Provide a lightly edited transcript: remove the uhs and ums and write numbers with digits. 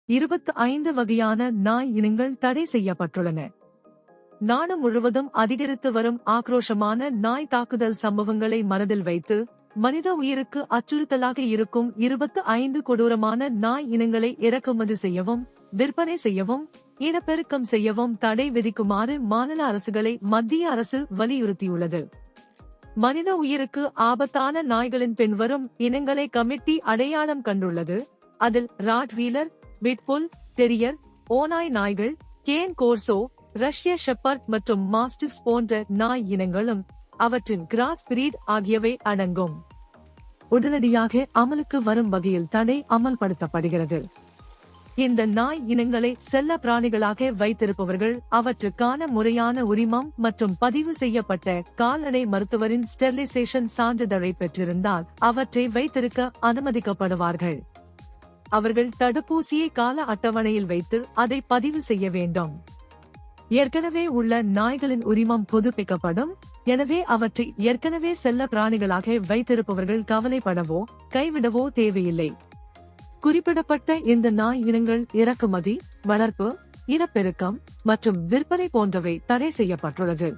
25 வகையான நாய் இனங்கள் தடை செய்யப்பட்டுள்ளன. நாடு முழுவதும் அதிகரித்து வரும் ஆக்ரோஷமான நாய் தாக்குதல் சம்பவங்களை மனதில் வைத்து மனித உயிருக்கு அச்சுறுத்தலாக இருக்கும் 25 கொடூரமான நாய் இனங்களை இறக்குமதி செய்யவும், விற்பனை செய்யவும், இனப்பெருக்கம் செய்யவும் தடை விதிக்குமாறு மாநில அரசுகளை மத்திய அரசு வலியுறுத்தியுள்ளது. மனித உயிருக்கு ஆபத்தான நாய்களின் பின்வரும் இனங்களை கமிட்டி அடையாளம் கண்டுள்ளது. அதில் ராட்வீலர், பிட்புல் டெரியர், ஓநாய் நாய்கள், கேன் கோர்சோ, ரஷ்ய ஷெப்பர்ட் மற்றும் மாஸ்டிஃப்ஸ் போன்ற நாய் இனங்களும் அவற்றின் கிராஸ் பிரீட் ஆகியவை அடங்கும். உடனடியாக அமலுக்கு வரும் வகையில் தடை அமல்படுத்தப்படுகிறது. இந்த நாய் இனங்களை செல்ல பிராணிகளாக வைத்திருப்பவர்கள் அவற்றுக்கான முறையான உரிமம் மற்றும் பதிவு செய்யப்பட்ட கால்நடை மருத்துவரின் ஸ்டெரிலைசேஷன் சான்றிதழை பெற்றிருந்தால் அவற்றை வைத்திருக்க அனுமதிக்கப்படுவார்கள். அவர்கள் தடுப்பூசியை கால அட்டவணையில் வைத்து அதை பதிவு செய்ய வேண்டும். ஏற்கனவே உள்ள நாய்களின் உரிமம் புதுப்பிக்கப்படும். எனவே அவற்றை ஏற்கனவே செல்ல பிராணிகளாக வைத்திருப்பவர்கள் கவலைப்படவோ கைவிடவோ தேவையில்லை. குறிப்பிடப்பட்ட இந்த நாய் இனங்கள் இறக்குமதி, வளர்ப்பு, இனப்பெருக்கம் மற்றும் விற்பனை போன்றவை தடை செய்யப்பட்டுள்ளது.